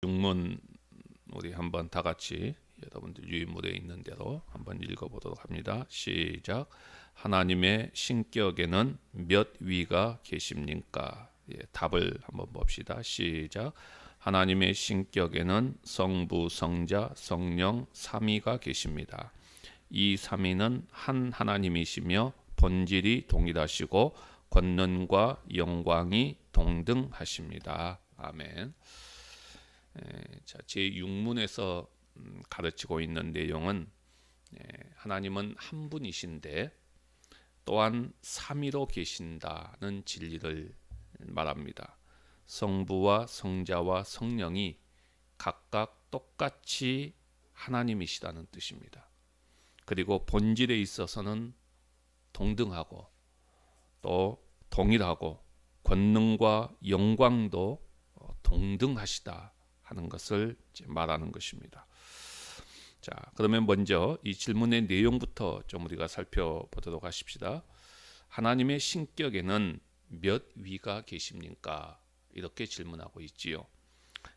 육문 우리 한번 다 같이 여러분들 유인물에 있는 대로 한번 읽어보도록 합니다. 시작. 하나님의 신격에는 몇 위가 계십니까? 답을 한번 봅시다. 시작. 하나님의 신격에는 성부, 성자, 성령 삼위가 계십니다. 이 삼위는 한 하나님이시며 본질이 동일하시고 권능과 영광이 동등하십니다. 아멘. 자, 제6문에서 가르치고 있는 내용은 하나님은 한 분이신데 또한 삼위로 계신다는 진리를 말합니다. 성부와 성자와 성령이 각각 똑같이 하나님이시다는 뜻입니다. 그리고 본질에 있어서는 동등하고 또 동일하고 권능과 영광도 동등하시다 하는 것을 말하는 것입니다. 자, 그러면 먼저 이 질문의 내용부터 좀 우리가 살펴보도록 하십시다. 하나님의 신격에는 몇 위가 계십니까? 이렇게 질문하고 있지요.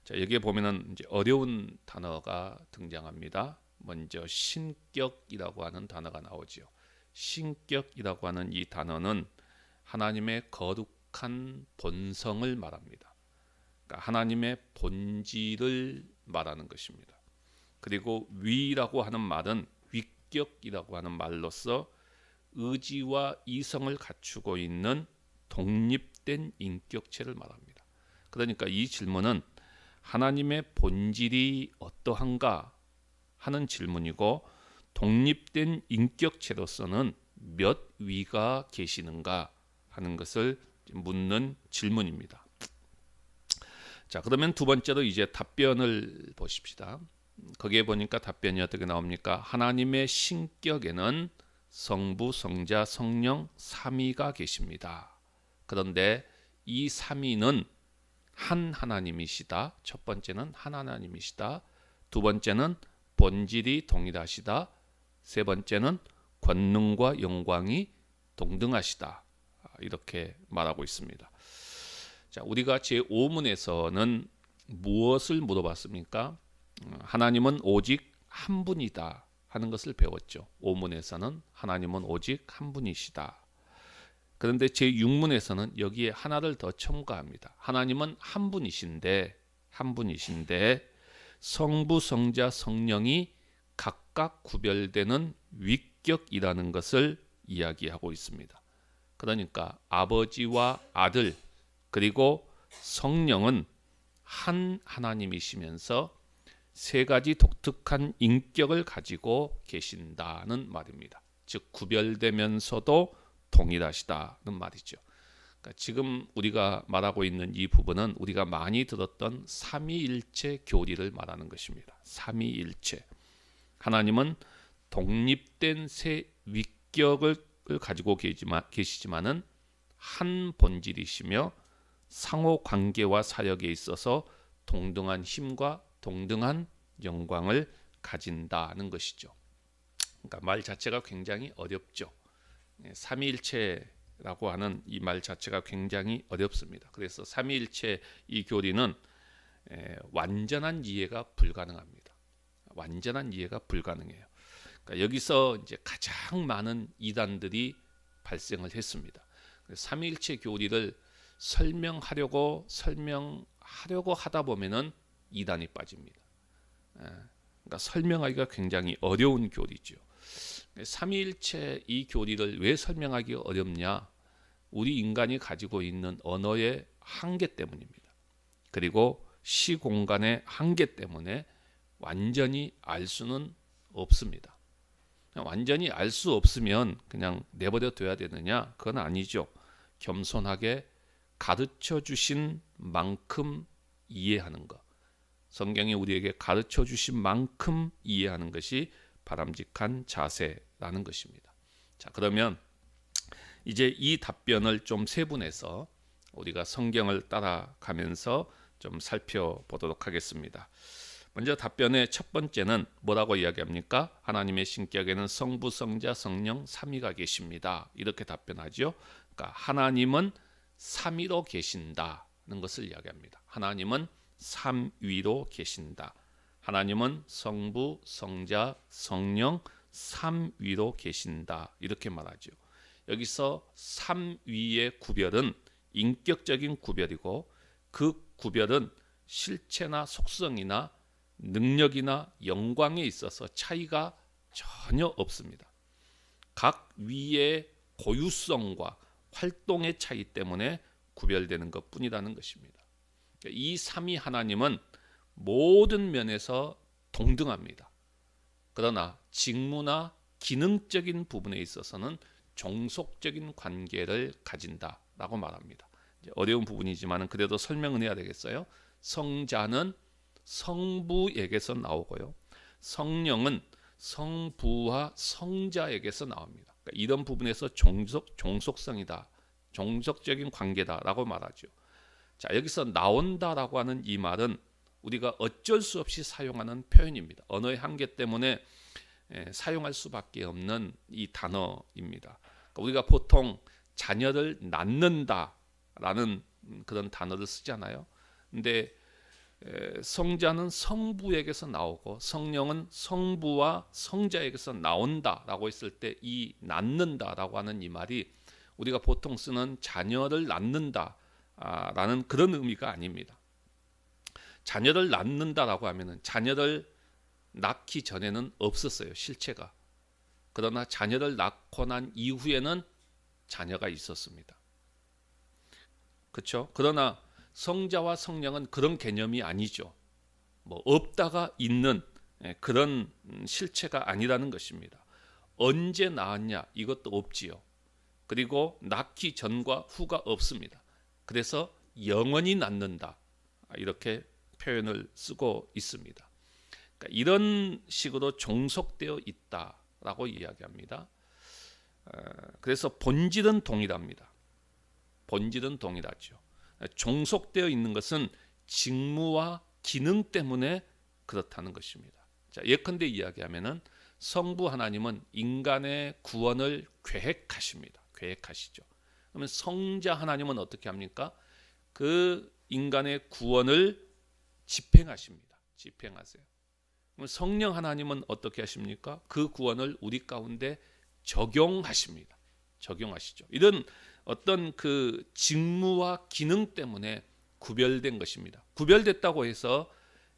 자, 여기에 보면은 이제 어려운 단어가 등장합니다. 먼저 신격이라고 하는 단어가 나오지요. 신격이라고 하는 이 단어는 하나님의 거룩한 본성을 말합니다. 그러니까 하나님의 본질을 말하는 것입니다. 그리고 위라고 하는 말은 위격이라고 하는 말로서 의지와 이성을 갖추고 있는 독립된 인격체를 말합니다. 그러니까 이 질문은 하나님의 본질이 어떠한가 하는 질문이고, 독립된 인격체로서는 몇 위가 계시는가 하는 것을 묻는 질문입니다. 자, 그러면 두 번째로 이제 답변을 보십시다. 거기에 보니까 답변이 어떻게 나옵니까? 하나님의 신격에는 성부, 성자, 성령 삼위가 계십니다. 그런데 이 삼위는 한 하나님이시다. 첫 번째는 한 하나님이시다. 두 번째는 본질이 동일하시다. 세 번째는 권능과 영광이 동등하시다. 이렇게 말하고 있습니다. 자, 우리가 제5문에서는 무엇을 물어봤습니까? 하나님은 오직 한 분이다 하는 것을 배웠죠. 5문에서는 하나님은 오직 한 분이시다. 그런데 제6문에서는 여기에 하나를 더 첨가합니다. 하나님은 한 분이신데 성부, 성자, 성령이 각각 구별되는 위격이라는 것을 이야기하고 있습니다. 그러니까 아버지와 아들 그리고 성령은 한 하나님이시면서 세 가지 독특한 인격을 가지고 계신다는 말입니다. 즉 구별되면서도 동일하시다는 말이죠. 그러니까 지금 우리가 말하고 있는 이 부분은 우리가 많이 들었던 삼위일체 교리를 말하는 것입니다. 삼위일체. 하나님은 독립된 세 위격을 가지고 계시지만은 한 본질이시며 상호 관계와 사역에 있어서 동등한 힘과 동등한 영광을 가진다는 것이죠. 그러니까 말 자체가 굉장히 어렵죠. 삼위일체라고 하는 이 말 자체가 굉장히 어렵습니다. 그래서 삼위일체 이 교리는 완전한 이해가 불가능합니다. 완전한 이해가 불가능해요. 그러니까 여기서 이제 가장 많은 이단들이 발생을 했습니다. 삼위일체 교리를 설명하려고 하다 보면은 이단이 빠집니다. 그러니까 설명하기가 굉장히 어려운 교리죠. 삼위일체 이 교리를 왜 설명하기 어렵냐? 우리 인간이 가지고 있는 언어의 한계 때문입니다. 그리고 시공간의 한계 때문에 완전히 알 수는 없습니다. 완전히 알 수 없으면 그냥 내버려 둬야 되느냐? 그건 아니죠. 겸손하게 가르쳐 주신 만큼 이해하는 것. 성경이 우리에게 가르쳐 주신 만큼 이해하는 것이 바람직한 자세라는 것입니다. 자, 그러면 이제 이 답변을 좀 세분해서 우리가 성경을 따라가면서 좀 살펴보도록 하겠습니다. 먼저 답변의 첫 번째는 뭐라고 이야기합니까? 하나님의 신격에는 성부, 성자, 성령 삼위가 계십니다. 이렇게 답변하죠. 그러니까 하나님은 삼위로 계신다는 것을 이야기합니다. 하나님은 삼위로 계신다. 하나님은 성부, 성자, 성령 삼위로 계신다. 이렇게 말하죠. 여기서 삼위의 구별은 인격적인 구별이고 그 구별은 실체나 속성이나 능력이나 영광에 있어서 차이가 전혀 없습니다. 각 위의 고유성과 활동의 차이 때문에 구별되는 것뿐이라는 것입니다. 이 삼위 하나님은 모든 면에서 동등합니다. 그러나 직무나 기능적인 부분에 있어서는 종속적인 관계를 가진다라고 말합니다. 어려운 부분이지만 그래도 설명은 해야 되겠어요. 성자는 성부에게서 나오고요. 성령은 성부와 성자에게서 나옵니다. 그러니까 이런 부분에서 종속성이다, 종속적인 관계다라고 말하죠. 자, 여기서 나온다라고 하는 이 말은 우리가 어쩔 수 없이 사용하는 표현입니다. 언어의 한계 때문에 사용할 수밖에 없는 이 단어입니다. 그러니까 우리가 보통 자녀를 낳는다라는 그런 단어를 쓰잖아요. 근데 성자는 성부에게서 나오고 성령은 성부와 성자에게서 나온다라고 했을 때 이 낳는다라고 하는 이 말이 우리가 보통 쓰는 자녀를 낳는다라는 그런 의미가 아닙니다. 자녀를 낳는다라고 하면은 자녀를 낳기 전에는 없었어요, 실체가. 그러나 자녀를 낳고 난 이후에는 자녀가 있었습니다. 그렇죠? 그러나 성자와 성령은 그런 개념이 아니죠. 뭐 없다가 있는 그런 실체가 아니라는 것입니다. 언제 낳았냐 이것도 없지요. 그리고 낳기 전과 후가 없습니다. 그래서 영원히 낳는다 이렇게 표현을 쓰고 있습니다. 그러니까 이런 식으로 종속되어 있다라고 이야기합니다. 그래서 본질은 동일합니다. 본질은 동일하죠. 종속되어 있는 것은 직무와 기능 때문에 그렇다는 것입니다. 자, 예컨대 이야기하면은 성부 하나님은 인간의 구원을 계획하십니다. 계획하시죠. 그러면 성자 하나님은 어떻게 합니까? 그 인간의 구원을 집행하십니다. 집행하세요. 그럼 성령 하나님은 어떻게 하십니까? 그 구원을 우리 가운데 적용하십니다. 적용하시죠. 이런 어떤 그 직무와 기능 때문에 구별된 것입니다. 구별됐다고 해서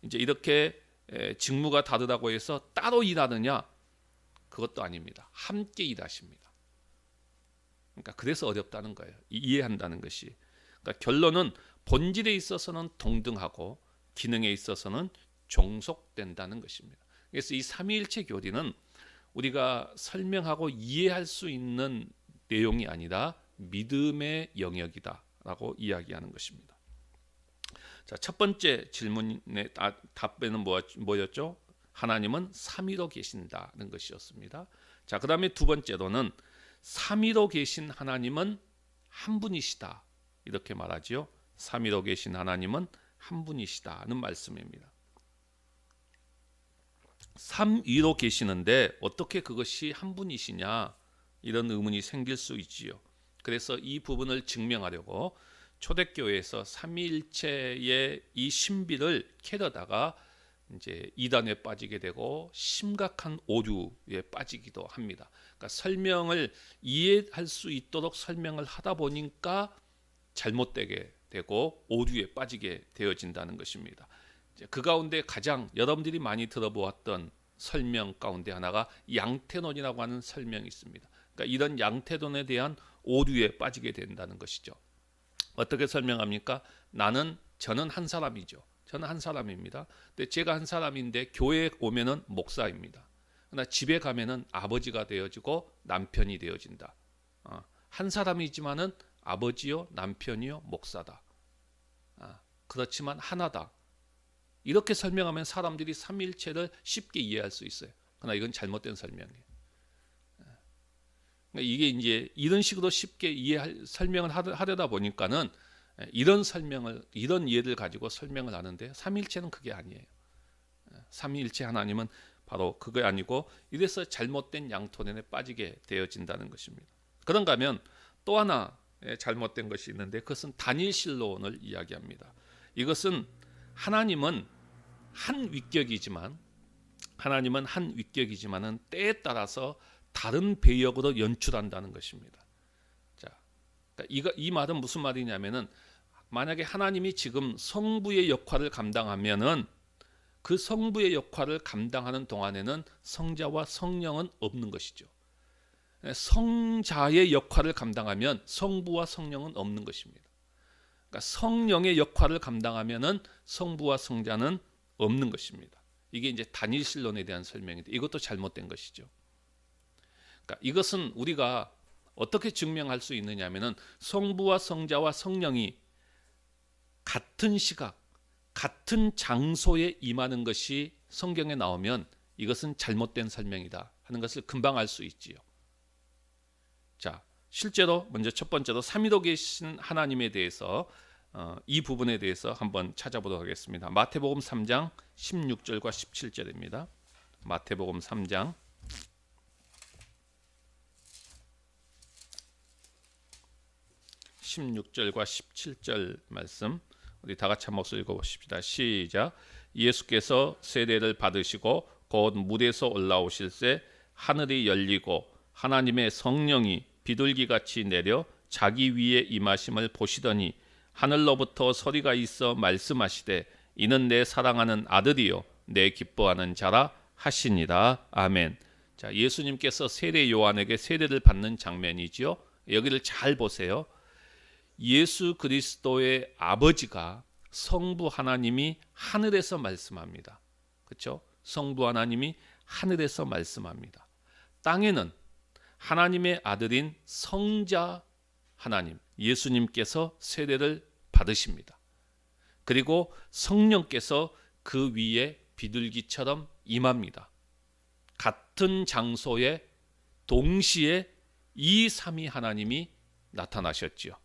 이제 이렇게 직무가 다르다고 해서 따로 일하느냐? 그것도 아닙니다. 함께 일하십니다. 그러니까 그래서 어렵다는 거예요. 이해한다는 것이. 그러니까 결론은 본질에 있어서는 동등하고 기능에 있어서는 종속된다는 것입니다. 그래서 이 삼위일체 교리는 우리가 설명하고 이해할 수 있는 내용이 아니라 믿음의 영역이다라고 이야기하는 것입니다. 자, 첫 번째 질문의 답변은 뭐였죠? 하나님은 삼위로 계신다는 것이었습니다. 자, 그다음에 두 번째로는 삼위로 계신 하나님은 한 분이시다 이렇게 말하지요. 삼위로 계신 하나님은 한 분이시다는 말씀입니다. 삼위로 계시는데 어떻게 그것이 한 분이시냐 이런 의문이 생길 수 있지요. 그래서 이 부분을 증명하려고 초대교회에서 삼위일체의 이 신비를 캐려다가 이제 이단에 빠지게 되고 심각한 오류에 빠지기도 합니다. 그러니까 설명을 이해할 수 있도록 설명을 하다 보니까 잘못되게 되고 오류에 빠지게 되어진다는 것입니다. 그 가운데 가장 여러분들이 많이 들어보았던 설명 가운데 하나가 양태론이라고 하는 설명이 있습니다. 그러니까 이런 양태론에 대한 오류에 빠지게 된다는 것이죠. 어떻게 설명합니까? 저는 한 사람이죠. 저는 한 사람입니다. 근데 제가 한 사람인데 교회에 오면은 목사입니다. 그러나 집에 가면은 아버지가 되어지고 남편이 되어진다. 한 사람이지만은 아버지요, 남편이요, 목사다. 그렇지만 하나다. 이렇게 설명하면 사람들이 삼위일체를 쉽게 이해할 수 있어요. 그러나 이건 잘못된 설명이에요. 이게 이제 이런 식으로 쉽게 설명을 하려다 보니까는 이런 이해를 가지고 설명을 하는데 삼위일체는 그게 아니에요. 삼위일체 하나님은 바로 그게 아니고 이래서 잘못된 양토론에 빠지게 되어진다는 것입니다. 그런가 하면 또 하나 잘못된 것이 있는데 그것은 단일신론을 이야기합니다. 이것은 하나님은 한 위격이지만은 때에 따라서 다른 배역으로 연출한다는 것입니다. 자, 그러니까 이 말은 무슨 말이냐면은 만약에 하나님이 지금 성부의 역할을 감당하면은 그 성부의 역할을 감당하는 동안에는 성자와 성령은 없는 것이죠. 성자의 역할을 감당하면 성부와 성령은 없는 것입니다. 그러니까 성령의 역할을 감당하면은 성부와 성자는 없는 것입니다. 이게 이제 단일 신론에 대한 설명인데 이것도 잘못된 것이죠. 그러니까 이것은 우리가 어떻게 증명할 수 있느냐면은 성부와 성자와 성령이 같은 시각, 같은 장소에 임하는 것이 성경에 나오면 이것은 잘못된 설명이다 하는 것을 금방 알 수 있지요. 자, 실제로 먼저 첫 번째로 삼위로 계신 하나님에 대해서 이 부분에 대해서 한번 찾아보도록 하겠습니다. 마태복음 3장 16절과 17절입니다. 마태복음 3장 16절과 17절 말씀 우리 다 같이 한 목소리 읽어보십시다. 시작. 예수께서 세례를 받으시고 곧 물에서 올라오실새 하늘이 열리고 하나님의 성령이 비둘기같이 내려 자기 위에 임하심을 보시더니 하늘로부터 소리가 있어 말씀하시되 이는 내 사랑하는 아들이요 내 기뻐하는 자라 하시니라. 아멘. 자, 예수님께서 세례 요한에게 세례를 받는 장면이지요. 여기를 잘 보세요. 예수 그리스도의 아버지가 성부 하나님이 하늘에서 말씀합니다. 그렇죠? 성부 하나님이 하늘에서 말씀합니다. 땅에는 하나님의 아들인 성자 하나님 예수님께서 세례를 받으십니다. 그리고 성령께서 그 위에 비둘기처럼 임합니다. 같은 장소에 동시에 이 삼위 하나님이 나타나셨지요.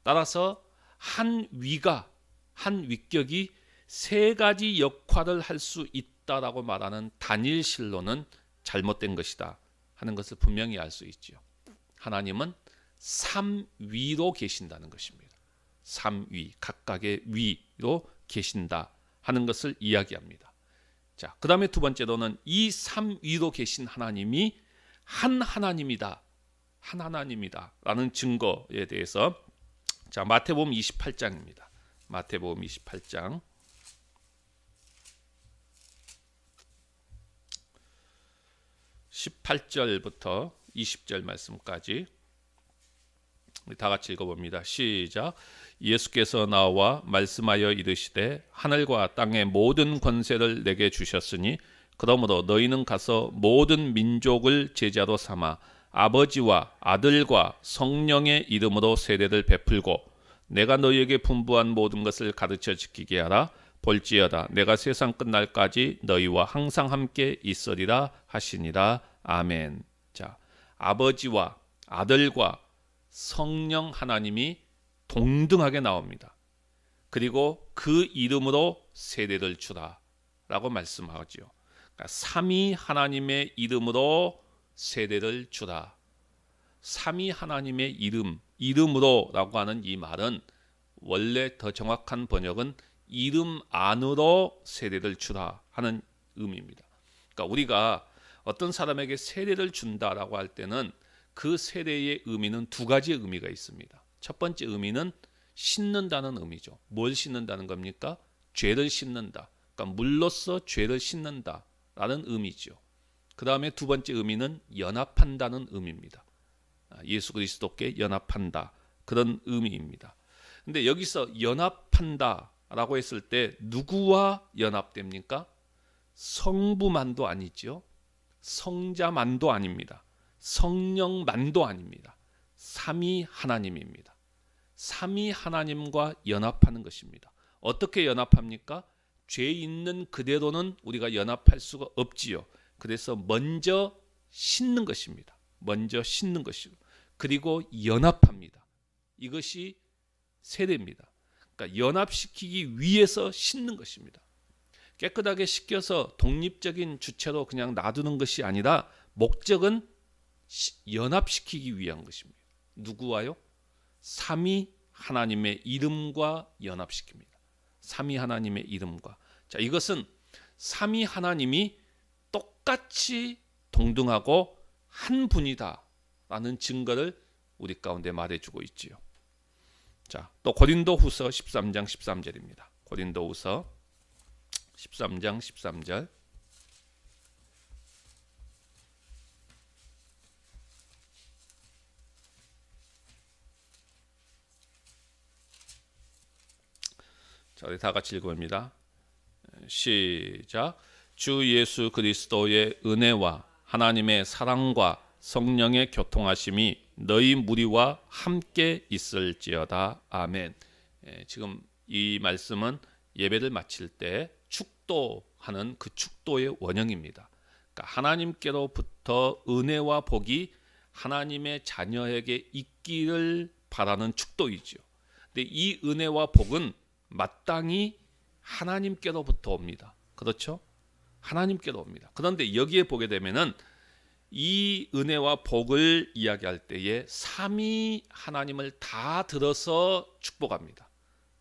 따라서 한 위격이 세 가지 역할을 할 수 있다라고 말하는 단일 신론은 잘못된 것이다 하는 것을 분명히 알 수 있지요. 하나님은 삼위로 계신다는 것입니다. 삼위, 각각의 위로 계신다 하는 것을 이야기합니다. 자, 그 다음에 두 번째로는 이 삼위로 계신 하나님이 한 하나님이다 라는 증거에 대해서 자, 마태복음 28장입니다. 마태복음 28장 18절부터 20절 말씀까지 우리 다 같이 읽어봅니다. 시작. 예수께서 나와 말씀하여 이르시되 하늘과 땅의 모든 권세를 내게 주셨으니 그러므로 너희는 가서 모든 민족을 제자로 삼아 아버지와 아들과 성령의 이름으로 세례를 베풀고 내가 너희에게 분부한 모든 것을 가르쳐 지키게 하라. 볼지어다 내가 세상 끝날까지 너희와 항상 함께 있으리라 하시니라. 아멘. 자, 아버지와 아들과 성령 하나님이 동등하게 나옵니다. 그리고 그 이름으로 세례를 주라 라고 말씀하지요. 그러니까 삼위 하나님의 이름으로 세례를 주라. 삼위 하나님의 이름으로 라고 하는 이 말은 원래 더 정확한 번역은 이름 안으로 세례를 주라 하는 의미입니다. 그러니까 우리가 어떤 사람에게 세례를 준다라고 할 때는 그 세례의 의미는 두 가지 의미가 있습니다. 첫 번째 의미는 씻는다는 의미죠. 뭘 씻는다는 겁니까? 죄를 씻는다. 그러니까 물로써 죄를 씻는다라는 의미죠. 그 다음에 두 번째 의미는 연합한다는 의미입니다. 예수 그리스도께 연합한다. 그런 의미입니다. 근데 여기서 연합한다라고 했을 때 누구와 연합됩니까? 성부만도 아니죠. 성자만도 아닙니다. 성령만도 아닙니다. 삼위 하나님입니다. 삼위 하나님과 연합하는 것입니다. 어떻게 연합합니까? 죄 있는 그대로는 우리가 연합할 수가 없지요. 그래서 먼저 씻는 것입니다. 먼저 씻는 것이고 그리고 연합합니다. 이것이 세례입니다. 그러니까 연합시키기 위해서 씻는 것입니다. 깨끗하게 씻겨서 독립적인 주체로 그냥 놔두는 것이 아니라 목적은 연합시키기 위한 것입니다. 누구와요? 삼위 하나님의 이름과 연합시킵니다. 삼위 하나님의 이름과. 자, 이것은 삼위 하나님이 똑같이 동등하고 한 분이다라는 증거를 우리 가운데 말해주고 있지요. 자, 또 고린도후서 13장 13절입니다. 고린도후서 13장 13절. 자, 우리 다 같이 읽어봅니다. 시작. 주 예수 그리스도의 은혜와 하나님의 사랑과 성령의 교통하심이 너희 무리와 함께 있을지어다. 아멘. 지금 이 말씀은 예배를 마칠 때 축도하는 그 축도의 원형입니다. 그러니까 하나님께로부터 은혜와 복이 하나님의 자녀에게 있기를 바라는 축도이죠. 근데 이 은혜와 복은 마땅히 하나님께로부터 옵니다. 그렇죠? 하나님께로 옵니다. 그런데 여기에 보게 되면은 이 은혜와 복을 이야기할 때에 삼위 하나님을 다 들어서 축복합니다.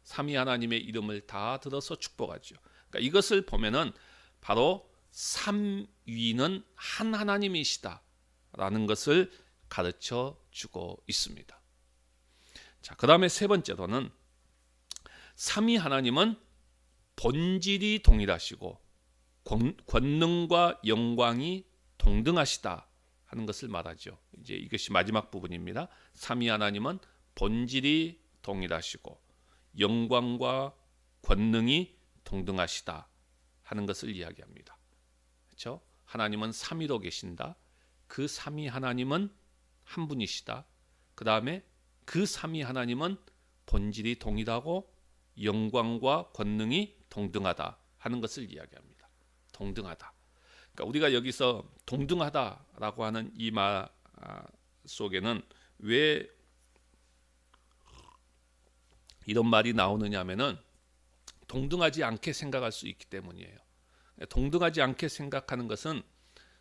삼위 하나님의 이름을 다 들어서 축복하죠. 그러니까 이것을 보면은 바로 삼위는 한 하나님이시다라는 것을 가르쳐 주고 있습니다. 자, 그다음에 세 번째로는 삼위 하나님은 본질이 동일하시고 권능과 영광이 동등하시다 하는 것을 말하죠. 이제 이것이 마지막 부분입니다. 삼위 하나님은 본질이 동일하시고 영광과 권능이 동등하시다 하는 것을 이야기합니다. 그렇죠? 하나님은 삼위로 계신다. 그 삼위 하나님은 한 분이시다. 그 다음에 그 삼위 하나님은 본질이 동일하고 영광과 권능이 동등하다 하는 것을 이야기합니다. 동등하다. 그러니까 우리가 여기서 동등하다라고 하는 이 말 속에는 왜 이런 말이 나오느냐 하면은 동등하지 않게 생각할 수 있기 때문이에요. 동등하지 않게 생각하는 것은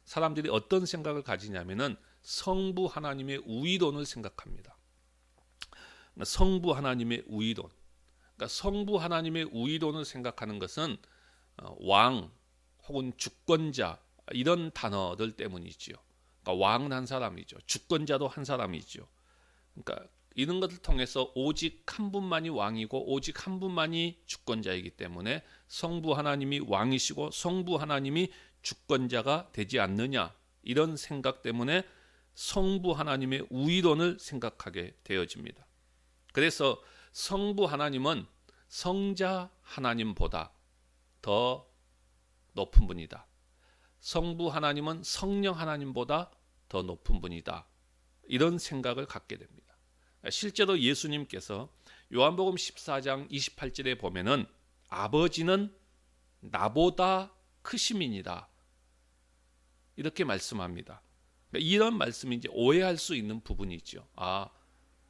사람들이 어떤 생각을 가지냐면은 성부 하나님의 우위론을 생각합니다. 성부 하나님의 우위론. 그러니까 성부 하나님의 우위론을 생각하는 것은 왕 혹은 주권자 이런 단어들 때문이지요. 그러니까 왕은 한 사람이죠. 주권자도 한 사람이죠. 그러니까 이런 것을 통해서 오직 한 분만이 왕이고 오직 한 분만이 주권자이기 때문에 성부 하나님이 왕이시고 성부 하나님이 주권자가 되지 않느냐 이런 생각 때문에 성부 하나님의 우위론을 생각하게 되어집니다. 그래서 성부 하나님은 성자 하나님보다 더 높은 분이다. 성부 하나님은 성령 하나님보다 더 높은 분이다. 이런 생각을 갖게 됩니다. 실제로 예수님께서 요한복음 14장 28절에 보면은 아버지는 나보다 크심이니라 이렇게 말씀합니다. 이런 말씀이 이제 오해할 수 있는 부분이죠. 아,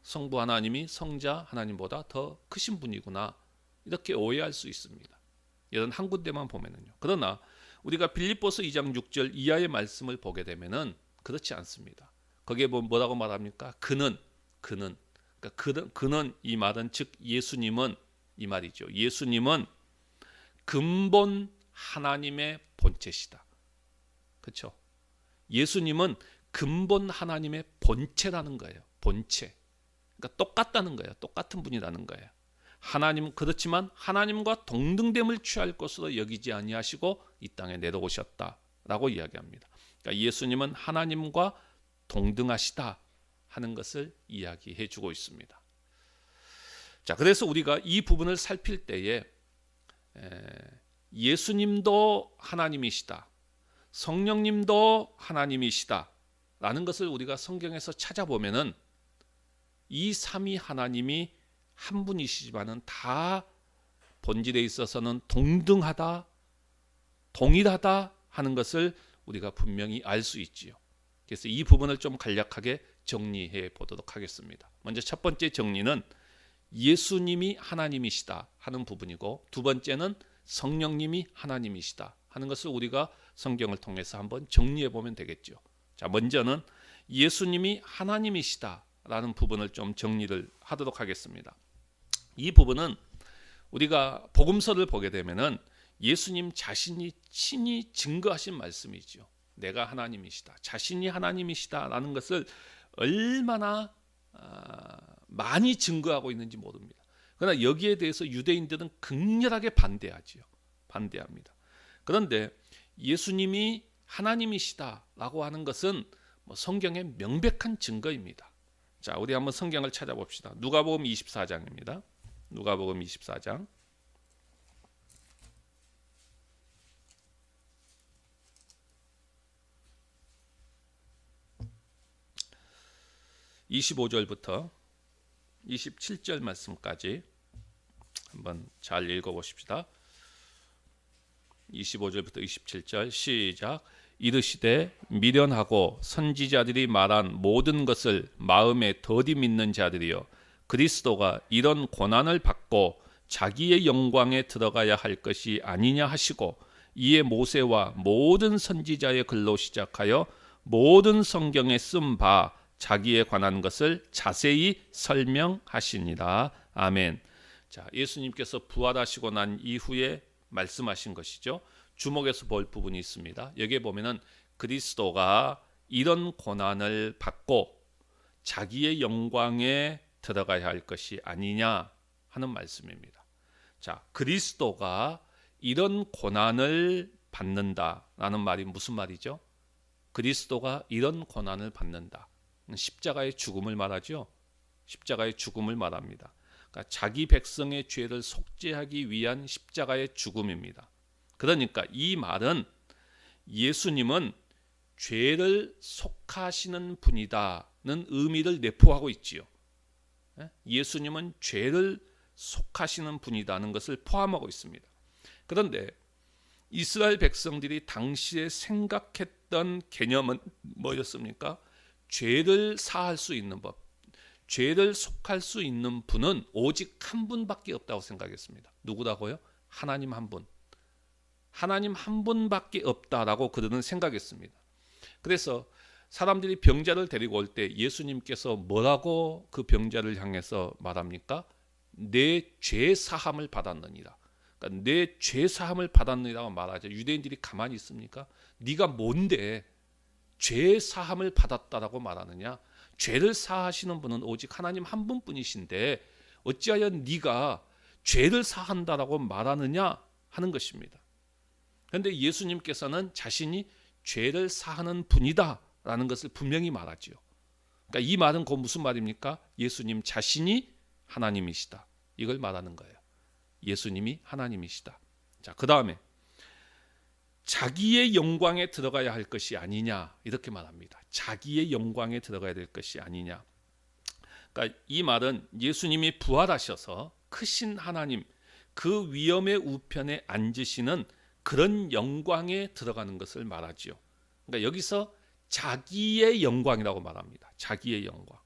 성부 하나님이 성자 하나님보다 더 크신 분이구나 이렇게 오해할 수 있습니다. 이런 한 군데만 보면은요. 그러나 우리가 빌립보서 2장 6절 이하의 말씀을 보게 되면은 그렇지 않습니다. 거기에 뭐라고 말합니까? 그는 이 말은 즉 예수님은 이 말이죠. 예수님은 근본 하나님의 본체시다. 그렇죠? 예수님은 근본 하나님의 본체라는 거예요. 본체. 그러니까 똑같다는 거예요. 똑같은 분이라는 거예요. 하나님 그렇지만 하나님과 동등됨을 취할 것으로 여기지 아니하시고 이 땅에 내려오셨다라고 이야기합니다. 그러니까 예수님은 하나님과 동등하시다 하는 것을 이야기해 주고 있습니다. 자, 그래서 우리가 이 부분을 살필 때에 예수님도 하나님이시다. 성령님도 하나님이시다. 라는 것을 우리가 성경에서 찾아보면은 이 삼위 하나님이 한 분이시지만은 다 본질에 있어서는 동등하다, 동일하다 하는 것을 우리가 분명히 알 수 있지요. 그래서 이 부분을 좀 간략하게 정리해 보도록 하겠습니다. 먼저 첫 번째 정리는 예수님이 하나님이시다 하는 부분이고 두 번째는 성령님이 하나님이시다 하는 것을 우리가 성경을 통해서 한번 정리해 보면 되겠죠. 자, 먼저는 예수님이 하나님이시다 라는 부분을 좀 정리를 하도록 하겠습니다. 이 부분은 우리가 복음서를 보게 되면은 예수님 자신이 친히 증거하신 말씀이죠. 내가 하나님이시다. 자신이 하나님이시다라는 것을 얼마나 많이 증거하고 있는지 모릅니다. 그러나 여기에 대해서 유대인들은 극렬하게 반대합니다. 그런데 예수님이 하나님이시다라고 하는 것은 성경의 명백한 증거입니다. 자, 우리 한번 성경을 찾아봅시다. 누가복음 24장입니다. 누가복음 24장. 25절부터 27절 말씀까지 한번 잘 읽어보십시다. 25절부터 27절 시작. 이르시되 미련하고 선지자들이 말한 모든 것을 마음에 더디 믿는 자들이여, 그리스도가 이런 고난을 받고 자기의 영광에 들어가야 할 것이 아니냐 하시고, 이에 모세와 모든 선지자의 글로 시작하여 모든 성경에 쓴 바 자기에 관한 것을 자세히 설명하시니라. 아멘. 자, 예수님께서 부활하시고 난 이후에 말씀하신 것이죠. 주목해서 볼 부분이 있습니다. 여기에 보면은 그리스도가 이런 고난을 받고 자기의 영광에 들어가야 할 것이 아니냐 하는 말씀입니다. 자, 그리스도가 이런 고난을 받는다라는 말이 무슨 말이죠? 그리스도가 이런 고난을 받는다. 십자가의 죽음을 말하죠. 십자가의 죽음을 말합니다. 그러니까 자기 백성의 죄를 속죄하기 위한 십자가의 죽음입니다. 그러니까 이 말은 예수님은 죄를 속하시는 분이다는 의미를 내포하고 있지요. 예수님은 죄를 속하시는 분이다는 것을 포함하고 있습니다. 그런데 이스라엘 백성들이 당시에 생각했던 개념은 뭐였습니까? 죄를 사할 수 있는 법, 죄를 속할 수 있는 분은 오직 한 분밖에 없다고 생각했습니다. 누구라고요? 하나님 한 분. 하나님 한 분밖에 없다라고 그들은 생각했습니다. 그래서 사람들이 병자를 데리고 올 때 예수님께서 뭐라고 그 병자를 향해서 말합니까? 내 죄 사함을 받았느니라. 그러니까 내 죄 사함을 받았느니라고 말하죠. 유대인들이 가만히 있습니까? 네가 뭔데 죄 사함을 받았다라고 말하느냐? 죄를 사하시는 분은 오직 하나님 한 분뿐이신데 어찌하여 네가 죄를 사한다라고 말하느냐 하는 것입니다. 그런데 예수님께서는 자신이 죄를 사하는 분이다라는 것을 분명히 말하죠. 그러니까 이 말은 곧 무슨 말입니까? 예수님 자신이 하나님이시다. 이걸 말하는 거예요. 예수님이 하나님이시다. 자, 그 다음에 자기의 영광에 들어가야 할 것이 아니냐 이렇게 말합니다. 자기의 영광에 들어가야 될 것이 아니냐. 그러니까 이 말은 예수님이 부활하셔서 크신 하나님 그 위엄의 우편에 앉으시는 그런 영광에 들어가는 것을 말하지요. 그러니까 여기서 자기의 영광이라고 말합니다. 자기의 영광.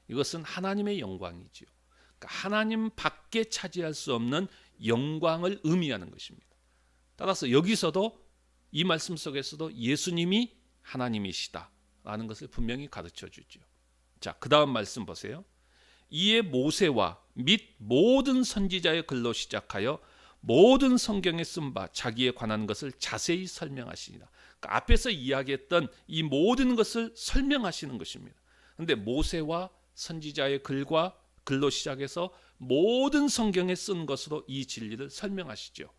이것은 하나님의 영광이지요. 그러니까 하나님 밖에 차지할 수 없는 영광을 의미하는 것입니다. 따라서 여기서도 이 말씀 속에서도 예수님이 하나님이시다라는 것을 분명히 가르쳐 주죠. 자, 그 다음 말씀 보세요. 이에 모세와 및 모든 선지자의 글로 시작하여 모든 성경에 쓴 바 자기에 관한 것을 자세히 설명하시니라. 그러니까 앞에서 이야기했던 이 모든 것을 설명하시는 것입니다. 그런데 모세와 선지자의 글로 시작해서 모든 성경에 쓴 것으로 이 진리를 설명하시죠.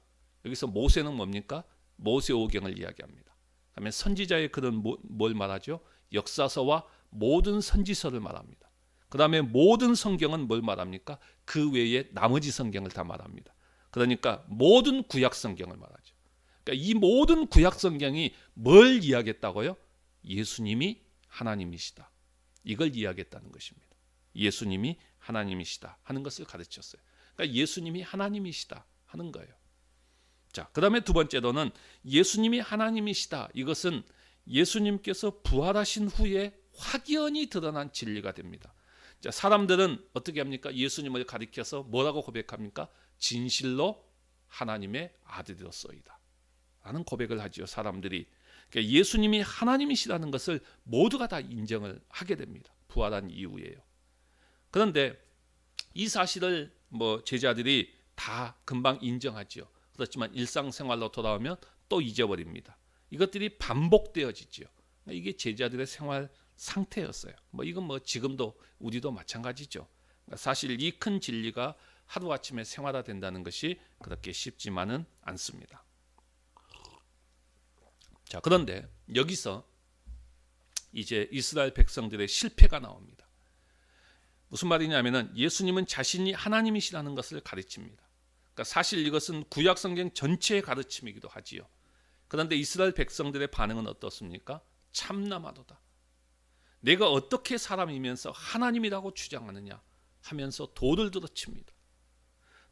여기서 모세는 뭡니까? 모세오경을 이야기합니다. 그다음에 선지자의 글은 뭘 말하죠? 역사서와 모든 선지서를 말합니다. 그 다음에 모든 성경은 뭘 말합니까? 그 외에 나머지 성경을 다 말합니다. 그러니까 모든 구약 성경을 말하죠. 그러니까 이 모든 구약 성경이 뭘 이야기했다고요? 예수님이 하나님이시다. 이걸 이야기했다는 것입니다. 예수님이 하나님이시다 하는 것을 가르쳤어요. 그러니까 예수님이 하나님이시다 하는 거예요. 자, 그 다음에 두 번째로는 예수님이 하나님이시다. 이것은 예수님께서 부활하신 후에 확연히 드러난 진리가 됩니다. 자, 사람들은 어떻게 합니까? 예수님을 가리켜서 뭐라고 고백합니까? 진실로 하나님의 아들이로소이다 라는 고백을 하지요. 사람들이. 그러니까 예수님이 하나님이시라는 것을 모두가 다 인정을 하게 됩니다. 부활한 이후에요. 그런데 이 사실을 제자들이 다 금방 인정하지요. 그렇지만 일상생활로 돌아오면 또 잊어버립니다. 이것들이 반복되어지지요. 이게 제자들의 생활 상태였어요. 이건 지금도 우리도 마찬가지죠. 사실 이 큰 진리가 하루아침에 생활화된다는 것이 그렇게 쉽지만은 않습니다. 자, 그런데 여기서 이제 이스라엘 백성들의 실패가 나옵니다. 무슨 말이냐면은 예수님은 자신이 하나님이시라는 것을 가르칩니다. 그러니까 사실 이것은 구약 성경 전체의 가르침이기도 하지요. 그런데 이스라엘 백성들의 반응은 어떻습니까? 참나마도다. 내가 어떻게 사람이면서 하나님이라고 주장하느냐 하면서 돌을 들어칩니다.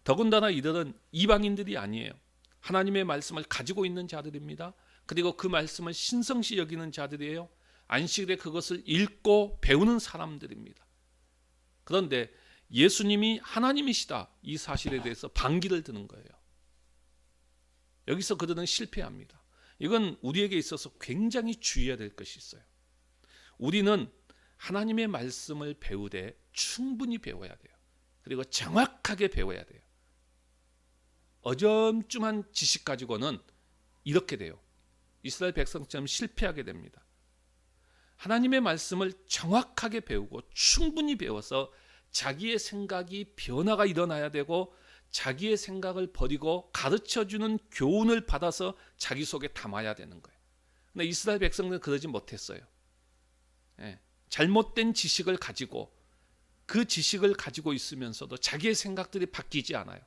더군다나 이들은 이방인들이 아니에요. 하나님의 말씀을 가지고 있는 자들입니다. 그리고 그 말씀을 신성시 여기는 자들이에요. 안식일에 그것을 읽고 배우는 사람들입니다. 그런데 예수님이 하나님이시다 이 사실에 대해서 반기를 드는 거예요. 여기서 그들은 실패합니다. 이건 우리에게 있어서 굉장히 주의해야 될 것이 있어요. 우리는 하나님의 말씀을 배우되 충분히 배워야 돼요. 그리고 정확하게 배워야 돼요. 어점쭌한 지식 가지고는 이렇게 돼요. 이스라엘 백성처럼 실패하게 됩니다. 하나님의 말씀을 정확하게 배우고 충분히 배워서 자기의 생각이 변화가 일어나야 되고 자기의 생각을 버리고 가르쳐주는 교훈을 받아서 자기 속에 담아야 되는 거예요. 근데 이스라엘 백성들은 그러지 못했어요. 잘못된 지식을 가지고 그 지식을 가지고 있으면서도 자기의 생각들이 바뀌지 않아요.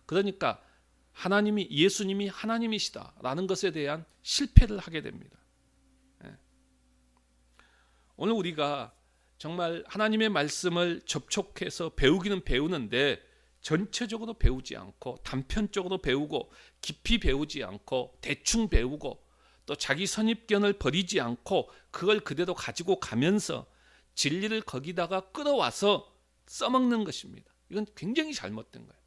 그러니까 예수님이 하나님이시다라는 것에 대한 실패를 하게 됩니다. 오늘 우리가 정말 하나님의 말씀을 접촉해서 배우기는 배우는데 전체적으로 배우지 않고 단편적으로 배우고 깊이 배우지 않고 대충 배우고 또 자기 선입견을 버리지 않고 그걸 그대로 가지고 가면서 진리를 거기다가 끌어와서 써먹는 것입니다. 이건 굉장히 잘못된 거예요.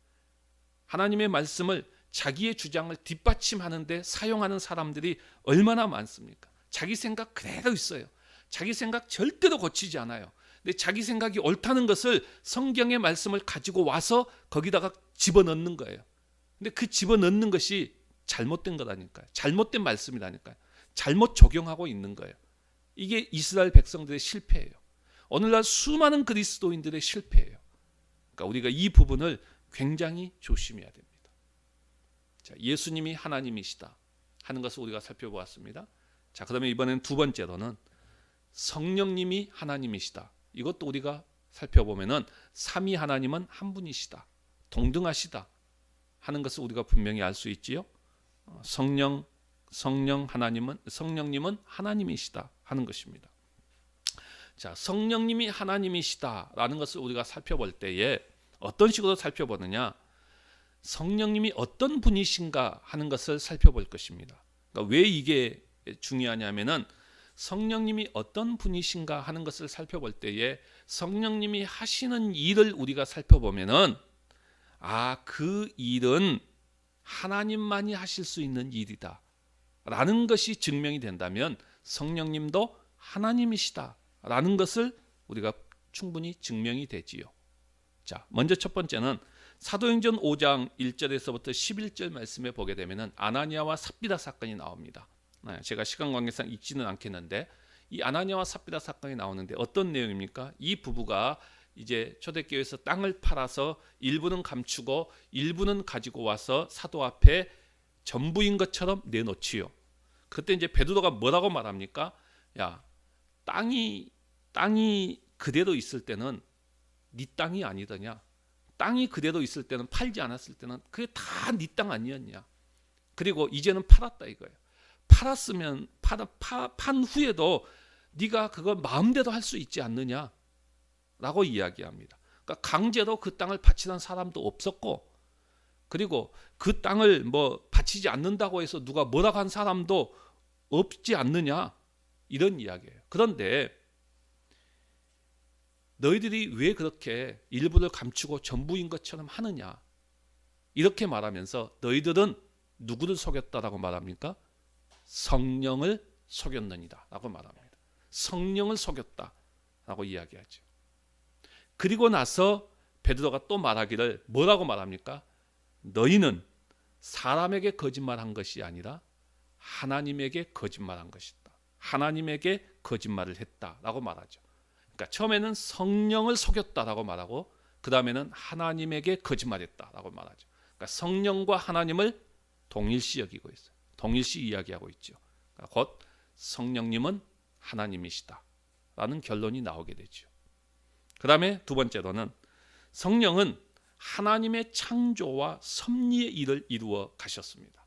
하나님의 말씀을 자기의 주장을 뒷받침하는데 사용하는 사람들이 얼마나 많습니까? 자기 생각 그대로 있어요. 자기 생각 절대로 고치지 않아요. 근데 자기 생각이 옳다는 것을 성경의 말씀을 가지고 와서 거기다가 집어넣는 거예요. 근데 그 집어넣는 것이 잘못된 거라니까요. 잘못된 말씀이라니까요. 잘못 적용하고 있는 거예요. 이게 이스라엘 백성들의 실패예요. 오늘날 수많은 그리스도인들의 실패예요. 그러니까 우리가 이 부분을 굉장히 조심해야 됩니다. 자, 예수님이 하나님이시다 하는 것을 우리가 살펴보았습니다. 자, 그러면 이번엔 두 번째로는 성령님이 하나님이시다. 이것도 우리가 살펴보면은 삼위 하나님은 한 분이시다. 동등하시다 하는 것을 우리가 분명히 알 수 있지요. 성령님은 하나님이시다 하는 것입니다. 자, 성령님이 하나님이시다라는 것을 우리가 살펴볼 때에 어떤 식으로 살펴보느냐? 성령님이 어떤 분이신가 하는 것을 살펴볼 것입니다. 그러니까 왜 이게 중요하냐면은 성령님이 어떤 분이신가 하는 것을 살펴볼 때에 성령님이 하시는 일을 우리가 살펴보면은 그 일은 하나님만이 하실 수 있는 일이다 라는 것이 증명이 된다면 성령님도 하나님이시다 라는 것을 우리가 충분히 증명이 되지요. 자, 먼저 첫 번째는 사도행전 5장 1절에서부터 11절 말씀에 보게 되면은 아나니아와 삽비라 사건이 나옵니다. 제가 시간 관계상 읽지는 않겠는데 이 아나니아와 삽비라 사건이 나오는데 어떤 내용입니까? 이 부부가 이제 초대교회에서 땅을 팔아서 일부는 감추고 일부는 가지고 와서 사도 앞에 전부인 것처럼 내놓지요. 그때 이제 베드로가 뭐라고 말합니까? 야, 땅이 그대로 있을 때는 네 땅이 아니더냐? 땅이 그대로 있을 때는 팔지 않았을 때는 그게 다 네 땅 아니었냐? 그리고 이제는 팔았다 이거예요. 팔았으면 판 후에도 네가 그걸 마음대로 할 수 있지 않느냐라고 이야기합니다. 그러니까 강제로 그 땅을 바치는 사람도 없었고, 그리고 그 땅을 바치지 않는다고 해서 누가 뭐라고 한 사람도 없지 않느냐 이런 이야기예요. 그런데 너희들이 왜 그렇게 일부를 감추고 전부인 것처럼 하느냐 이렇게 말하면서 너희들은 누구를 속였다라고 말합니까? 성령을 속였느니라 라고 말합니다. 성령을 속였다라고 이야기하죠. 그리고 나서 베드로가 또 말하기를 뭐라고 말합니까? 너희는 사람에게 거짓말한 것이 아니라 하나님에게 거짓말한 것이다. 하나님에게 거짓말을 했다라고 말하죠. 그러니까 처음에는 성령을 속였다라고 말하고 그 다음에는 하나님에게 거짓말했다라고 말하죠. 그러니까 성령과 하나님을 동일시 여기고 있어요. 동일시 이야기하고 있죠. 그러니까 곧 성령님은 하나님이시다라는 결론이 나오게 되죠. 그 다음에 두 번째로는 성령은 하나님의 창조와 섭리의 일을 이루어 가셨습니다.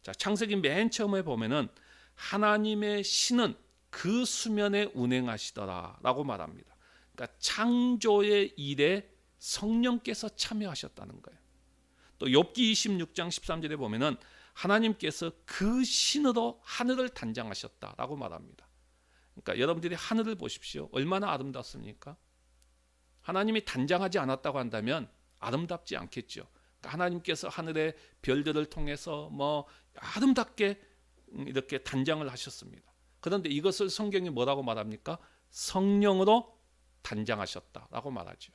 자, 창세기 맨 처음에 보면은 하나님의 신은 그 수면에 운행하시더라라고 말합니다. 그러니까 창조의 일에 성령께서 참여하셨다는 거예요. 또 욥기 26장 13절에 보면은 하나님께서 그 신으로 하늘을 단장하셨다라고 말합니다. 그러니까 여러분들이 하늘을 보십시오. 얼마나 아름답습니까? 하나님이 단장하지 않았다고 한다면 아름답지 않겠죠. 그러니까 하나님께서 하늘의 별들을 통해서 아름답게 이렇게 단장을 하셨습니다. 그런데 이것을 성경이 뭐라고 말합니까? 성령으로 단장하셨다라고 말하죠.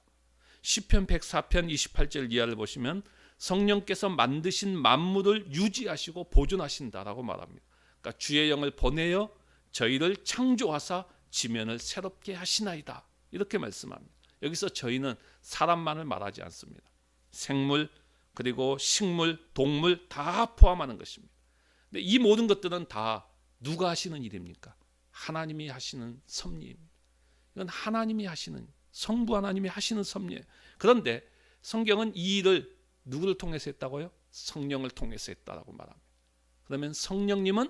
시편 104편 28절 이하를 보시면 성령께서 만드신 만물을 유지하시고 보존하신다라고 말합니다. 그러니까 주의 영을 보내어 저희를 창조하사 지면을 새롭게 하시나이다. 이렇게 말씀합니다. 여기서 저희는 사람만을 말하지 않습니다. 생물 그리고 식물, 동물 다 포함하는 것입니다. 근데 이 모든 것들은 다 누가 하시는 일입니까? 하나님이 하시는 섭리입니다. 이건 하나님이 하시는, 성부 하나님이 하시는 섭리예요. 그런데 성경은 이 일을 누구를 통해서 했다고요? 성령을 통해서 했다라고 말합니다. 그러면 성령님은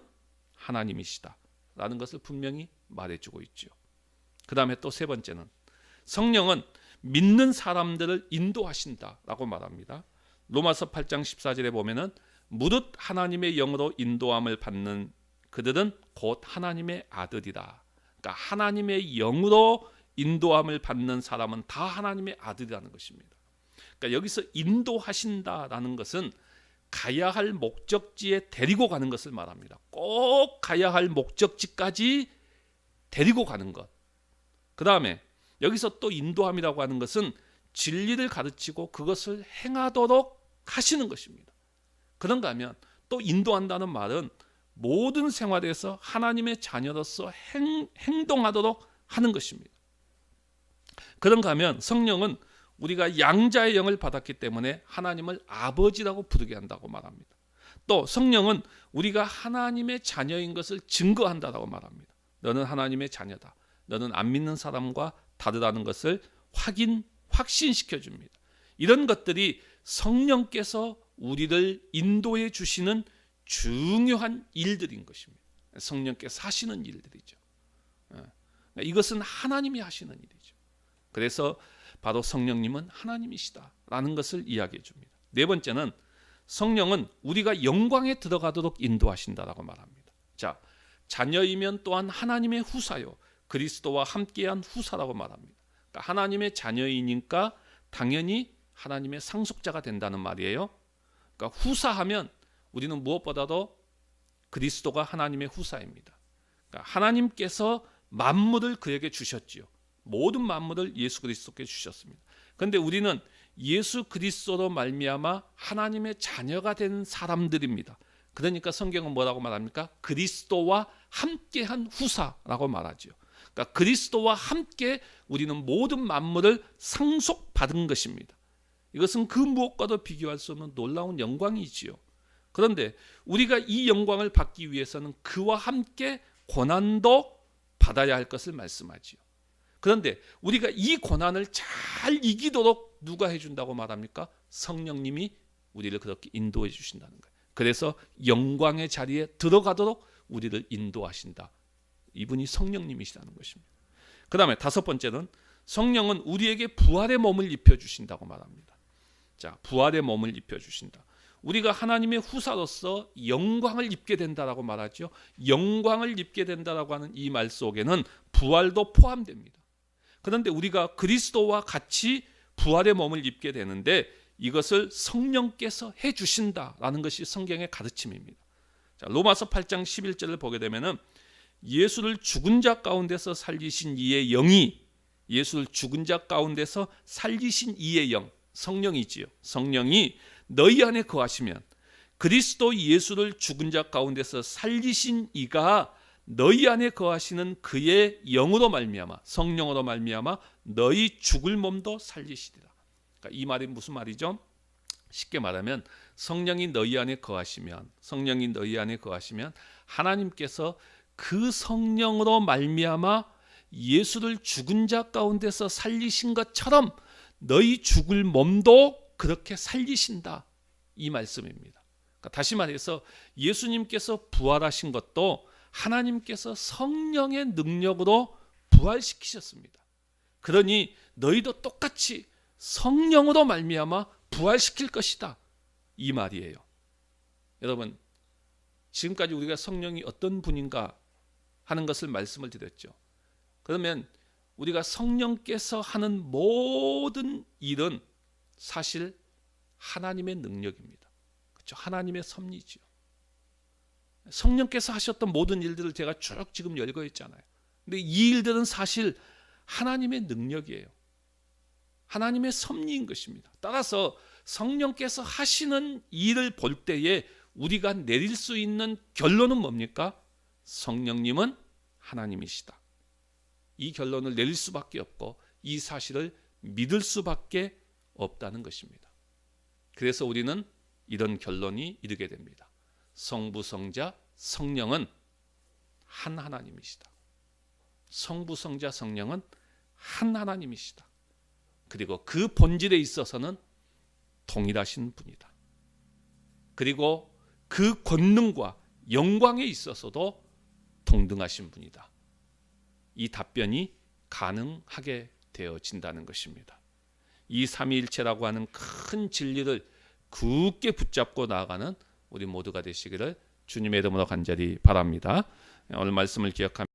하나님이시다라는 것을 분명히 말해주고 있죠. 그 다음에 또 세 번째는 성령은 믿는 사람들을 인도하신다라고 말합니다. 로마서 8장 14절에 보면은 무릇 하나님의 영으로 인도함을 받는 그들은 곧 하나님의 아들이다. 그러니까 하나님의 영으로 인도함을 받는 사람은 다 하나님의 아들이라는 것입니다. 그러니까 여기서 인도하신다라는 것은 가야 할 목적지에 데리고 가는 것을 말합니다. 꼭 가야 할 목적지까지 데리고 가는 것. 그 다음에 여기서 또 인도함이라고 하는 것은 진리를 가르치고 그것을 행하도록 하시는 것입니다. 그런가 하면 또 인도한다는 말은 모든 생활에서 하나님의 자녀로서 행동하도록 하는 것입니다. 그런가 하면 성령은 우리가 양자의 영을 받았기 때문에 하나님을 아버지라고 부르게 한다고 말합니다. 또 성령은 우리가 하나님의 자녀인 것을 증거한다고 말합니다. 너는 하나님의 자녀다. 너는 안 믿는 사람과 다르다는 것을 확신시켜 줍니다. 이런 것들이 성령께서 우리를 인도해 주시는 중요한 일들인 것입니다. 성령께서 하시는 일들이죠. 이것은 하나님이 하시는 일이죠. 그래서 바로 성령님은 하나님이시다라는 것을 이야기해 줍니다. 네 번째는 성령은 우리가 영광에 들어가도록 인도하신다라고 말합니다. 자, 자녀이면 또한 하나님의 후사요. 그리스도와 함께한 후사라고 말합니다. 그러니까 하나님의 자녀이니까 당연히 하나님의 상속자가 된다는 말이에요. 그러니까 후사하면 우리는 무엇보다도 그리스도가 하나님의 후사입니다. 그러니까 하나님께서 만물을 그에게 주셨지요. 모든 만물을 예수 그리스도께 주셨습니다. 그런데 우리는 예수 그리스도로 말미암아 하나님의 자녀가 된 사람들입니다. 그러니까 성경은 뭐라고 말합니까? 그리스도와 함께한 후사라고 말하죠. 그러니까 그리스도와 함께 우리는 모든 만물을 상속받은 것입니다. 이것은 그 무엇과도 비교할 수 없는 놀라운 영광이지요. 그런데 우리가 이 영광을 받기 위해서는 그와 함께 고난도 받아야 할 것을 말씀하지요. 그런데 우리가 이 고난을 잘 이기도록 누가 해준다고 말합니까? 성령님이 우리를 그렇게 인도해 주신다는 거예요. 그래서 영광의 자리에 들어가도록 우리를 인도하신다. 이분이 성령님이시라는 것입니다. 그 다음에 다섯 번째는 성령은 우리에게 부활의 몸을 입혀주신다고 말합니다. 자, 부활의 몸을 입혀주신다. 우리가 하나님의 후사로서 영광을 입게 된다라고 말하죠. 영광을 입게 된다라고 하는 이 말 속에는 부활도 포함됩니다. 그런데 우리가 그리스도와 같이 부활의 몸을 입게 되는데 이것을 성령께서 해주신다라는 것이 성경의 가르침입니다. 자, 로마서 8장 11절을 보게 되면은 예수를 죽은 자 가운데서 살리신 이의 영이 예수를 죽은 자 가운데서 살리신 이의 영, 성령이지요. 성령이 너희 안에 거하시면 그리스도 예수를 죽은 자 가운데서 살리신 이가 너희 안에 거하시는 그의 영으로 말미암아, 성령으로 말미암아 너희 죽을 몸도 살리시리라. 그러니까 이 말이 무슨 말이죠? 쉽게 말하면 성령이 너희 안에 거하시면 하나님께서 그 성령으로 말미암아 예수를 죽은 자 가운데서 살리신 것처럼 너희 죽을 몸도 그렇게 살리신다, 이 말씀입니다. 그러니까 다시 말해서 예수님께서 부활하신 것도 하나님께서 성령의 능력으로 부활시키셨습니다. 그러니 너희도 똑같이 성령으로 말미암아 부활시킬 것이다, 이 말이에요. 여러분, 지금까지 우리가 성령이 어떤 분인가 하는 것을 말씀을 드렸죠. 그러면 우리가 성령께서 하는 모든 일은 사실 하나님의 능력입니다. 그렇죠? 하나님의 섭리지요. 성령께서 하셨던 모든 일들을 제가 쭉 지금 열거했잖아요. 근데 이 일들은 사실 하나님의 능력이에요. 하나님의 섭리인 것입니다. 따라서 성령께서 하시는 일을 볼 때에 우리가 내릴 수 있는 결론은 뭡니까? 성령님은 하나님이시다. 이 결론을 내릴 수밖에 없고 이 사실을 믿을 수밖에 없다는 것입니다. 그래서 우리는 이런 결론이 이르게 됩니다. 성부, 성자, 성령은 한 하나님이시다. 성부, 성자, 성령은 한 하나님이시다. 그리고 그 본질에 있어서는 동일하신 분이다. 그리고 그 권능과 영광에 있어서도 동등하신 분이다. 이 답변이 가능하게 되어진다는 것입니다. 이 삼위일체라고 하는 큰 진리를 굳게 붙잡고 나아가는 우리 모두가 되시기를 주님의 이름으로 간절히 바랍니다. 오늘 말씀을 기억하며